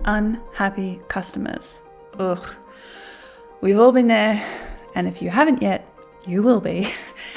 unhappy customers. Ugh, we've all been there, and if you haven't yet, you will be.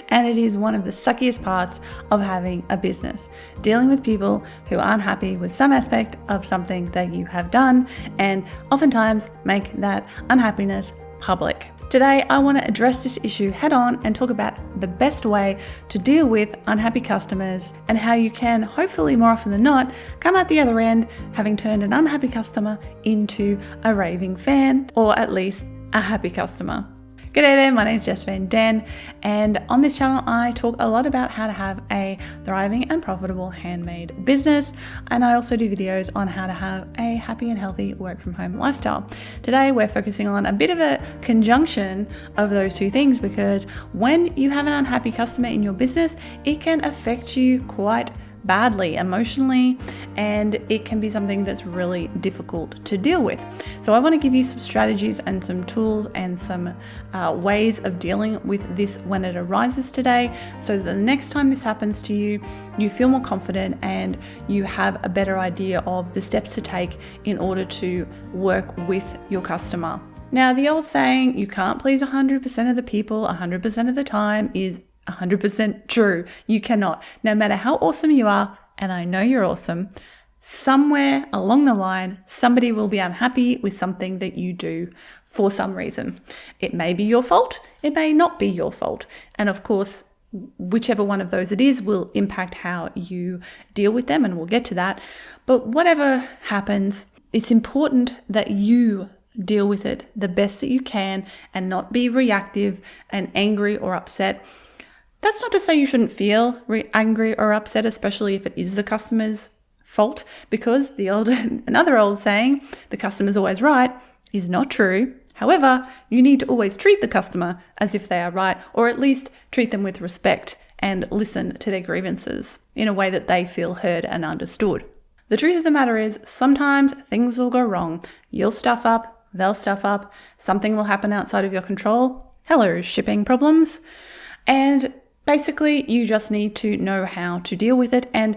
And it is one of the suckiest parts of having a business, dealing with people who aren't happy with some aspect of something that you have done, and oftentimes make that unhappiness public. Today, I want to address this issue head on and talk about the best way to deal with unhappy customers and how you can, hopefully more often than not, come out the other end having turned an unhappy customer into a raving fan, or at least a happy customer. G'day there, my name is Jess and on this channel I talk a lot about how to have a thriving and profitable handmade business, and I also do videos on how to have a happy and healthy work from home lifestyle. Today we're focusing on a bit of a conjunction of those two things, because when you have an unhappy customer in your business, it can affect you quite badly emotionally, and it can be something that's really difficult to deal with. So I want to give you some strategies and some tools and some ways of dealing with this when it arises today, so that the next time this happens to you, you feel more confident and you have a better idea of the steps to take in order to work with your customer. Now, the old saying, you can't please 100% of the people 100% of the time, is 100% true. You cannot. No matter how awesome you are, and I know you're awesome, somewhere along the line, somebody will be unhappy with something that you do for some reason. It may be your fault, it may not be your fault. And of course, whichever one of those it is will impact how you deal with them, and we'll get to that. But whatever happens, it's important that you deal with it the best that you can and not be reactive and angry or upset. That's not to say you shouldn't feel angry or upset, especially if it is the customer's fault, because another old saying, the customer's always right, is not true. However, you need to always treat the customer as if they are right, or at least treat them with respect and listen to their grievances in a way that they feel heard and understood. The truth of the matter is, sometimes things will go wrong. You'll stuff up, they'll stuff up, something will happen outside of your control. Hello, shipping problems. And basically, you just need to know how to deal with it, and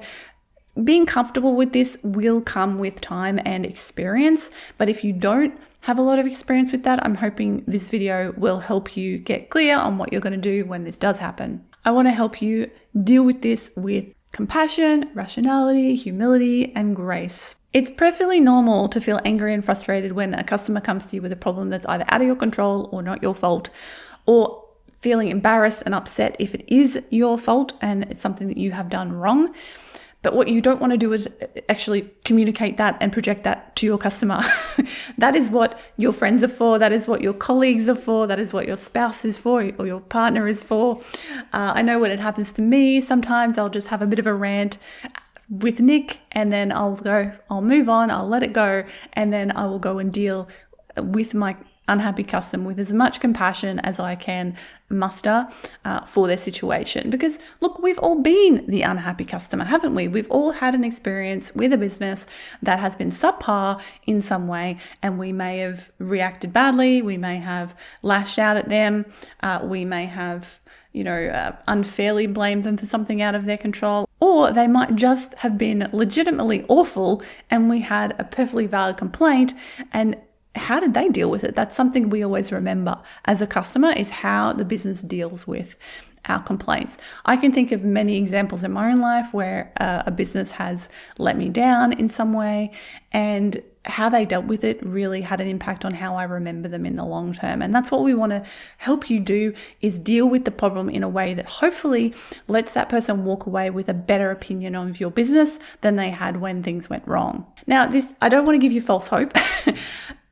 being comfortable with this will come with time and experience. But if you don't have a lot of experience with that, I'm hoping this video will help you get clear on what you're going to do when this does happen. I want to help you deal with this with compassion, rationality, humility, and grace. It's perfectly normal to feel angry and frustrated when a customer comes to you with a problem that's either out of your control or not your fault, or feeling embarrassed and upset if it is your fault and it's something that you have done wrong. But what you don't want to do is actually communicate that and project that to your customer. That is what your friends are for. That is what your colleagues are for. That is what your spouse is for, or your partner is for. I know when it happens to me, sometimes I'll just have a bit of a rant with Nick, and then I'll move on, I'll let it go, and then I will go and deal with my unhappy customer with as much compassion as I can muster for their situation. Because look, we've all been the unhappy customer, haven't we? We've all had an experience with a business that has been subpar in some way, and we may have reacted badly, we may have lashed out at them, we may have unfairly blamed them for something out of their control, or they might just have been legitimately awful and we had a perfectly valid complaint, and how did they deal with it? That's something we always remember as a customer, is how the business deals with our complaints. I can think of many examples in my own life where a business has let me down in some way, and how they dealt with it really had an impact on how I remember them in the long term. And that's what we want to help you do, is deal with the problem in a way that hopefully lets that person walk away with a better opinion of your business than they had when things went wrong. Now, I don't want to give you false hope.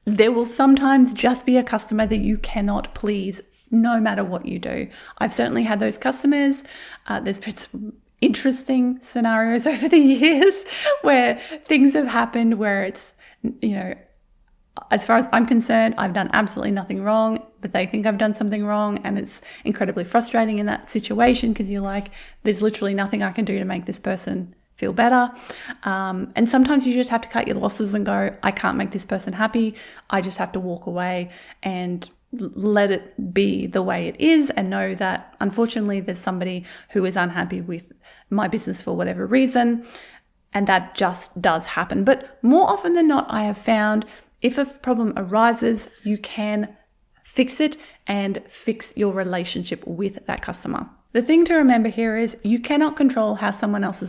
There will sometimes just be a customer that you cannot please, no matter what you do. I've certainly had those customers. There's been some interesting scenarios over the years where things have happened where it's, as far as I'm concerned, I've done absolutely nothing wrong, but they think I've done something wrong, and it's incredibly frustrating in that situation, because you're like, there's literally nothing I can do to make this person feel better. And sometimes you just have to cut your losses and go, I can't make this person happy. I just have to walk away and let it be the way it is, and know that unfortunately there's somebody who is unhappy with my business for whatever reason. And that just does happen. But more often than not, I have found if a problem arises, you can fix it and fix your relationship with that customer. The thing to remember here is you cannot control how someone else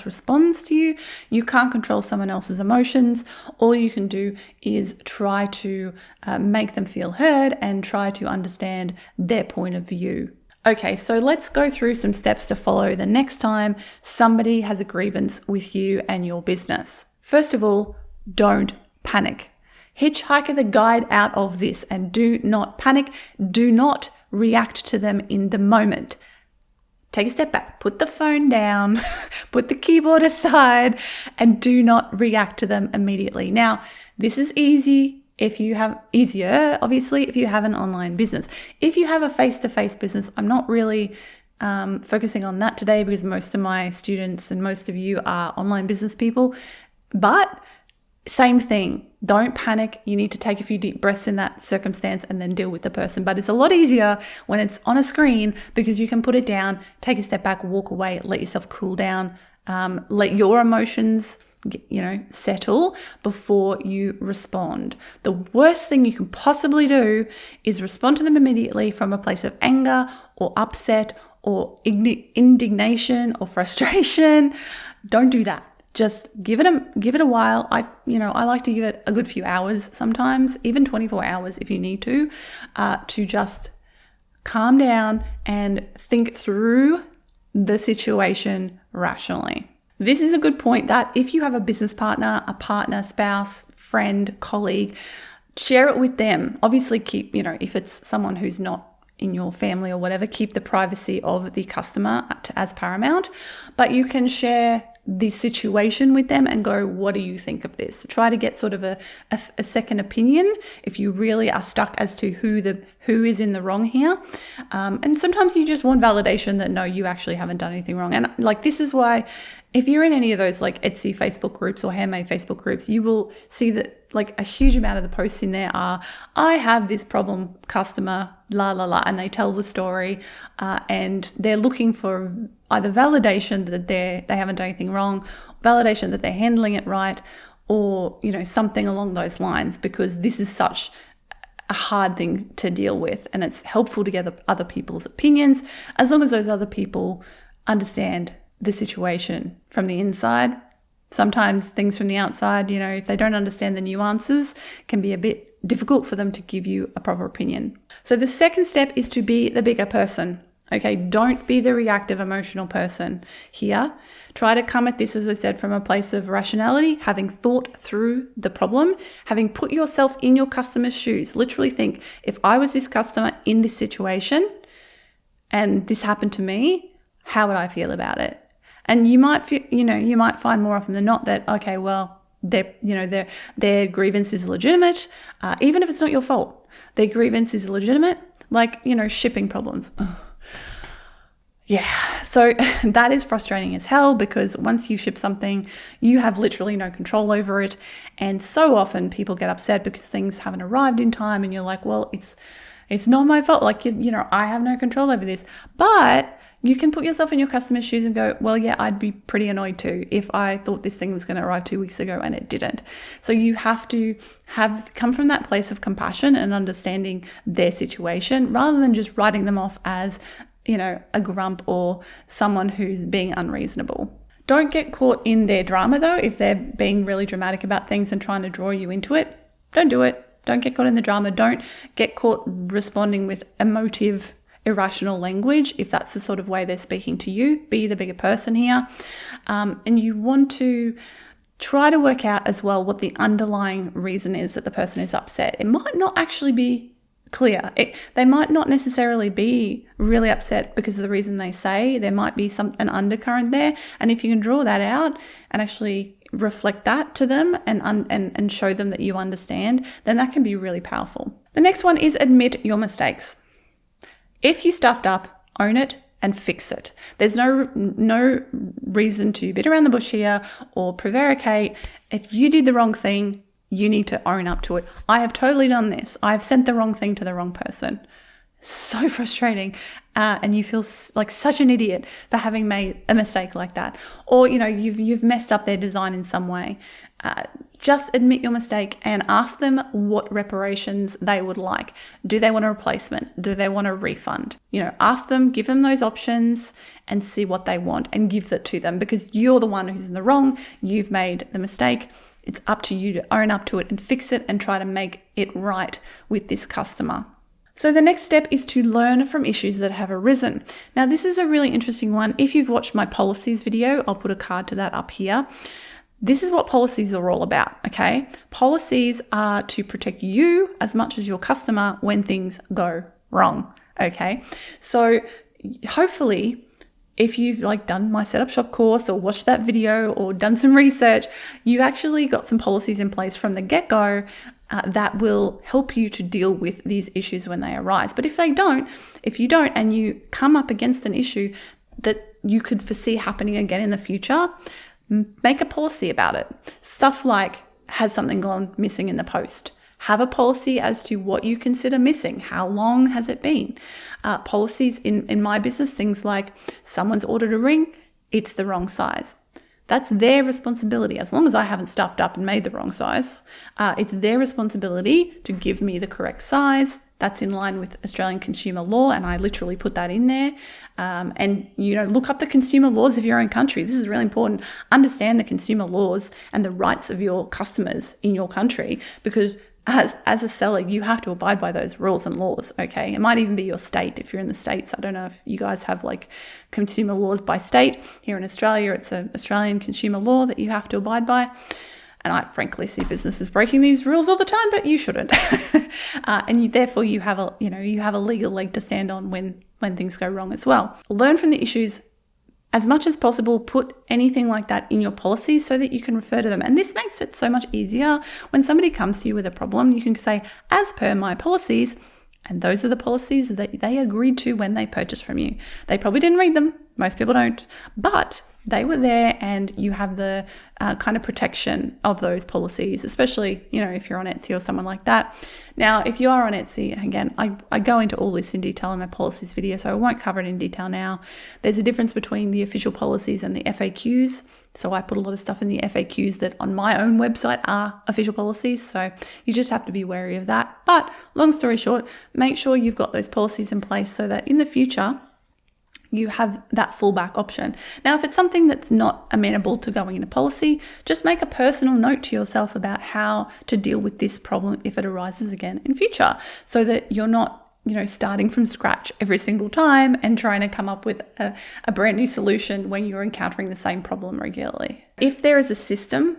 responds to you. You can't control someone else's emotions. All you can do is try to make them feel heard and try to understand their point of view. Okay, so let's go through some steps to follow the next time somebody has a grievance with you and your business. First of all, don't panic. Hitchhike the guide out of this and do not panic. Do not react to them in the moment. Take a step back, put the phone down, put the keyboard aside, and do not react to them immediately. Now, this is easier, obviously, if you have an online business. If you have a face-to-face business, I'm not really focusing on that today because most of my students and most of you are online business people. But same thing, don't panic. You need to take a few deep breaths in that circumstance and then deal with the person. But it's a lot easier when it's on a screen because you can put it down, take a step back, walk away, let yourself cool down, let your emotions settle before you respond. The worst thing you can possibly do is respond to them immediately from a place of anger or upset or indignation or frustration. Don't do that. Just give it a while. I like to give it a good few hours sometimes, even 24 hours if you need to just calm down and think through the situation rationally. This is a good point that if you have a business partner, a partner, spouse, friend, colleague, share it with them. Obviously keep, if it's someone who's not in your family or whatever, keep the privacy of the customer as paramount, but you can share the situation with them and go, what do you think of this? Try to get sort of a second opinion if you really are stuck as to who is in the wrong here. And sometimes you just want validation that no, you actually haven't done anything wrong. And this is why if you're in any of those Etsy Facebook groups or Handmade Facebook groups, you will see that a huge amount of the posts in there are, I have this problem customer, la, la, la, and they tell the story and they're looking for either validation that they haven't done anything wrong, validation that they're handling it right, or, something along those lines, because this is such a hard thing to deal with. And it's helpful to get other people's opinions, as long as those other people understand the situation from the inside. Sometimes things from the outside, if they don't understand the nuances, can be a bit difficult for them to give you a proper opinion. So the second step is to be the bigger person. Okay, don't be the reactive, emotional person here. Try to come at this, as I said, from a place of rationality, having thought through the problem, having put yourself in your customer's shoes. Literally think, if I was this customer in this situation and this happened to me, how would I feel about it? And you might feel, you might find more often than not that, okay, well, their grievance is legitimate, even if it's not your fault. Their grievance is legitimate, shipping problems. Ugh. Yeah, so that is frustrating as hell because once you ship something, you have literally no control over it. And so often people get upset because things haven't arrived in time and you're like, well, it's not my fault. I have no control over this. But you can put yourself in your customer's shoes and go, well, yeah, I'd be pretty annoyed too if I thought this thing was going to arrive 2 weeks ago and it didn't. So you have to come from that place of compassion and understanding their situation rather than just writing them off as a grump or someone who's being unreasonable. Don't get caught in their drama though. If they're being really dramatic about things and trying to draw you into it, don't do it. Don't get caught in the drama. Don't get caught responding with emotive, irrational language. If that's the sort of way they're speaking to you, be the bigger person here. And you want to try to work out as well what the underlying reason is that the person is upset. It might not actually be clear. They might not necessarily be really upset because of the reason they say. There might be an undercurrent there. And if you can draw that out and actually reflect that to them and show them that you understand, then that can be really powerful. The next one is admit your mistakes. If you stuffed up, own it and fix it. There's no reason to beat around the bush here or prevaricate. If you did the wrong thing, you need to own up to it. I have totally done this. I've sent the wrong thing to the wrong person. So frustrating. and you feel like such an idiot for having made a mistake like that, or you've messed up their design in some way. Just admit your mistake and ask them what reparations they would like. Do they want a replacement? Do they want a refund? Ask them, give them those options and see what they want and give that to them, because you're the one who's in the wrong. You've made the mistake. It's up to you to own up to it and fix it and try to make it right with this customer. So the next step is to learn from issues that have arisen. Now, this is a really interesting one. If you've watched my policies video, I'll put a card to that up here. This is what policies are all about, okay? Policies are to protect you as much as your customer when things go wrong, okay? So hopefully, if you've done my Set Up Shop course or watched that video or done some research, you actually got some policies in place from the get-go that will help you to deal with these issues when they arise. But if you don't, and you come up against an issue that you could foresee happening again in the future, make a policy about it. Stuff like, has something gone missing in the post? Have a policy as to what you consider missing. How long has it been? Policies in my business, things like someone's ordered a ring, it's the wrong size. That's their responsibility. As long as I haven't stuffed up and made the wrong size, it's their responsibility to give me the correct size. That's in line with Australian consumer law, and I literally put that in there. And look up the consumer laws of your own country. This is really important. Understand the consumer laws and the rights of your customers in your country, because as a seller, you have to abide by those rules and laws, okay? It might even be your state if you're in the States. I don't know if you guys have consumer laws by state. Here in Australia, it's an Australian consumer law that you have to abide by. And I frankly see businesses breaking these rules all the time, but you shouldn't. And therefore you have a legal leg to stand on when things go wrong as well. Learn from the issues as much as possible. Put anything like that in your policies so that you can refer to them. And this makes it so much easier. When somebody comes to you with a problem, you can say, as per my policies, and those are the policies that they agreed to when they purchased from you. They probably didn't read them. Most people don't. But they were there, and you have the kind of protection of those policies, especially, if you're on Etsy or someone like that. Now, if you are on Etsy, again, I go into all this in detail in my policies video, so I won't cover it in detail now. There's a difference between the official policies and the FAQs. So I put a lot of stuff in the FAQs that on my own website are official policies. So you just have to be wary of that. But long story short, make sure you've got those policies in place so that in the future, you have that fallback option. Now, if it's something that's not amenable to going into policy, just make a personal note to yourself about how to deal with this problem if it arises again in future, so that you're not starting from scratch every single time and trying to come up with a brand new solution when you're encountering the same problem regularly. If there is a system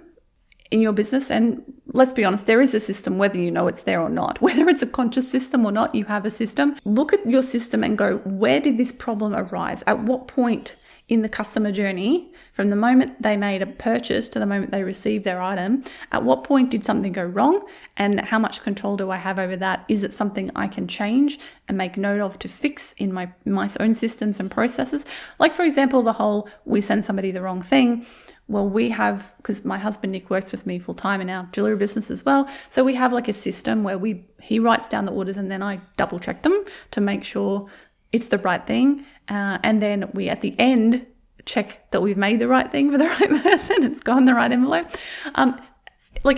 in your business, and let's be honest, there is a system whether you know it's there or not, whether it's a conscious system or not, you have a system. Look at your system and go, where did this problem arise? At what point in the customer journey, from the moment they made a purchase to the moment they received their item, at what point did something go wrong, and how much control do I have over that? Is it something I can change and make note of to fix in my own systems and processes? Like, for example, the whole we send somebody the wrong thing. Well, we have, because my husband Nick works with me full time in our jewellery business as well, so we have a system where he writes down the orders and then I double check them to make sure it's the right thing. And then we, at the end, check that we've made the right thing for the right person. It's gone the right envelope.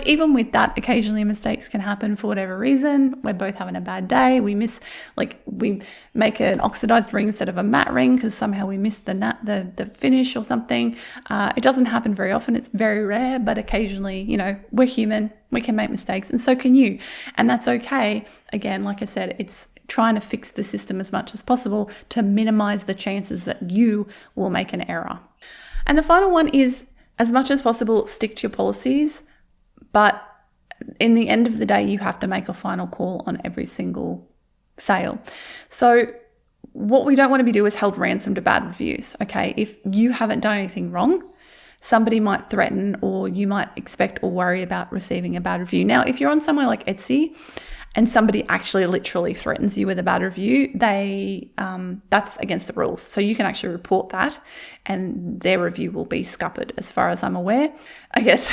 Even with that, occasionally mistakes can happen for whatever reason. We're both having a bad day. We make an oxidized ring instead of a matte ring because somehow we missed the finish or something. It doesn't happen very often. It's very rare, but occasionally, we're human. We can make mistakes, and so can you. And that's okay. Again, like I said, it's trying to fix the system as much as possible to minimize the chances that you will make an error. And the final one is, as much as possible, stick to your policies. But in the end of the day, you have to make a final call on every single sale. So what we don't want to be doing is held ransom to bad reviews, okay? If you haven't done anything wrong, somebody might threaten, or you might expect or worry about receiving a bad review. Now, if you're on somewhere like Etsy and somebody actually literally threatens you with a bad review, that's against the rules. So you can actually report that and their review will be scuppered, as far as I'm aware. I guess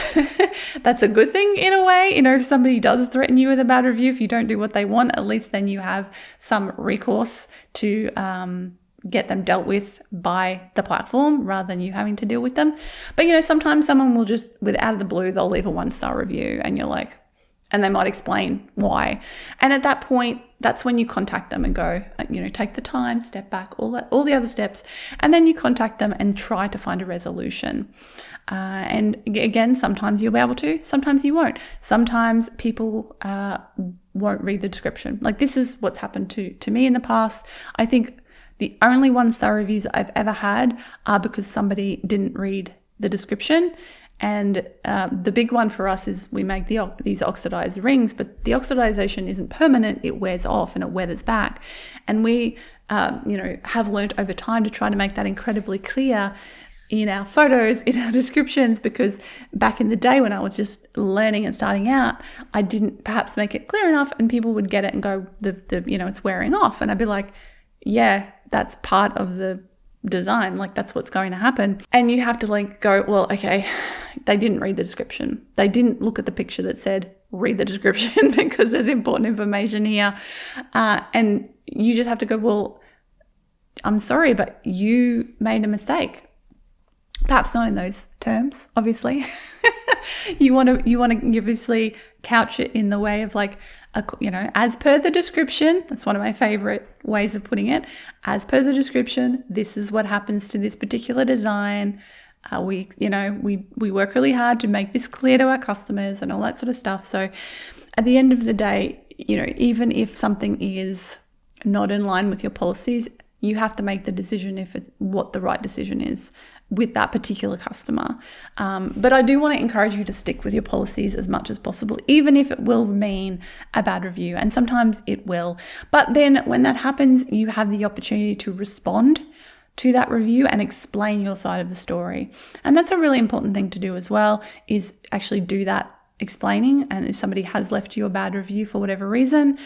that's a good thing in a way. If somebody does threaten you with a bad review, if you don't do what they want, at least then you have some recourse to get them dealt with by the platform rather than you having to deal with them. But sometimes someone will just, out of the blue, they'll leave a 1-star review and you're like, and they might explain why. And at that point, that's when you contact them and go, take the time, step back, all the other steps, and then you contact them and try to find a resolution. And again, sometimes you'll be able to, sometimes you won't. Sometimes people won't read the description. Like, this is what's happened to me in the past. I think the only 1-star reviews I've ever had are because somebody didn't read the description. And the big one for us is we make these oxidized rings, but the oxidization isn't permanent. It wears off and it weathers back. And we, have learned over time to try to make that incredibly clear in our photos, in our descriptions, because back in the day when I was just learning and starting out, I didn't perhaps make it clear enough, and people would get it and go, it's wearing off. And I'd be like, yeah, that's part of the design, like that's what's going to happen. And you have to go, well, okay, they didn't read the description. They didn't look at the picture that said read the description because there's important information here. And you just have to go, well, I'm sorry, but you made a mistake. Perhaps not in those terms, obviously. You want to obviously couch it in the way of as per the description. That's one of my favorite ways of putting it. As per the description, this is what happens to this particular design. We work really hard to make this clear to our customers and all that sort of stuff. So at the end of the day, even if something is not in line with your policies, you have to make the decision what the right decision is with that particular customer. But I do want to encourage you to stick with your policies as much as possible, even if it will mean a bad review. And sometimes it will. But then when that happens, you have the opportunity to respond to that review and explain your side of the story. And that's a really important thing to do as well, is actually do that explaining. And if somebody has left you a bad review for whatever reason,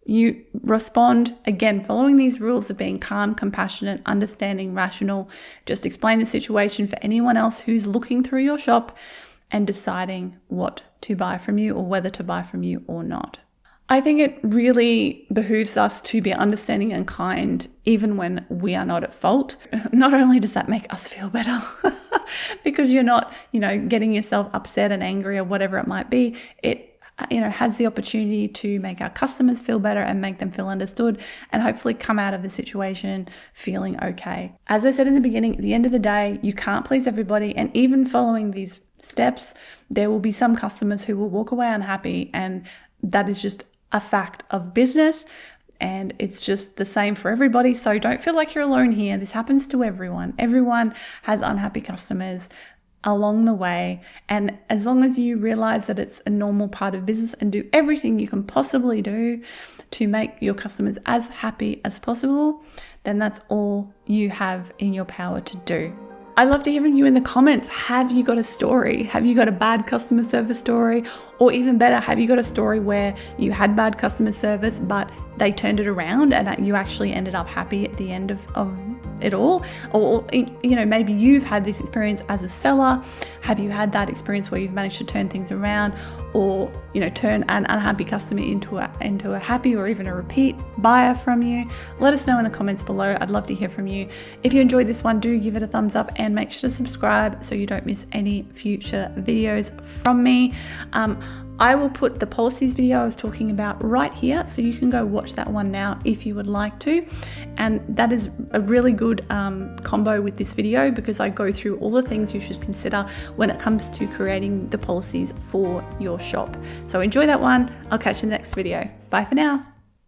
you respond, again, following these rules of being calm, compassionate, understanding, rational. Just explain the situation for anyone else who's looking through your shop and deciding what to buy from you or whether to buy from you or not. I think it really behooves us to be understanding and kind even when we are not at fault. Not only does that make us feel better because you're not, getting yourself upset and angry or whatever it might be, it has the opportunity to make our customers feel better and make them feel understood and hopefully come out of the situation feeling okay. As I said in the beginning, at the end of the day, you can't please everybody. And even following these steps, there will be some customers who will walk away unhappy. And that is just a fact of business. And it's just the same for everybody. So don't feel like you're alone here. This happens to everyone. Everyone has unhappy customers along the way. And as long as you realize that it's a normal part of business and do everything you can possibly do to make your customers as happy as possible, then that's all you have in your power to do. I'd love to hear from you in the comments. Have you got a story? Have you got a bad customer service story? Or even better, have you got a story where you had bad customer service, but they turned it around and you actually ended up happy at the end of it all? Or, maybe you've had this experience as a seller. Have you had that experience where you've managed to turn things around or, turn an unhappy customer into a happy or even a repeat buyer from you? Let us know in the comments below. I'd love to hear from you. If you enjoyed this one, do give it a thumbs up and make sure to subscribe so you don't miss any future videos from me. I will put the policies video I was talking about right here, so you can go watch that one now if you would like to. And that is a really good combo with this video because I go through all the things you should consider when it comes to creating the policies for your shop. So enjoy that one. I'll catch you in the next video. Bye for now.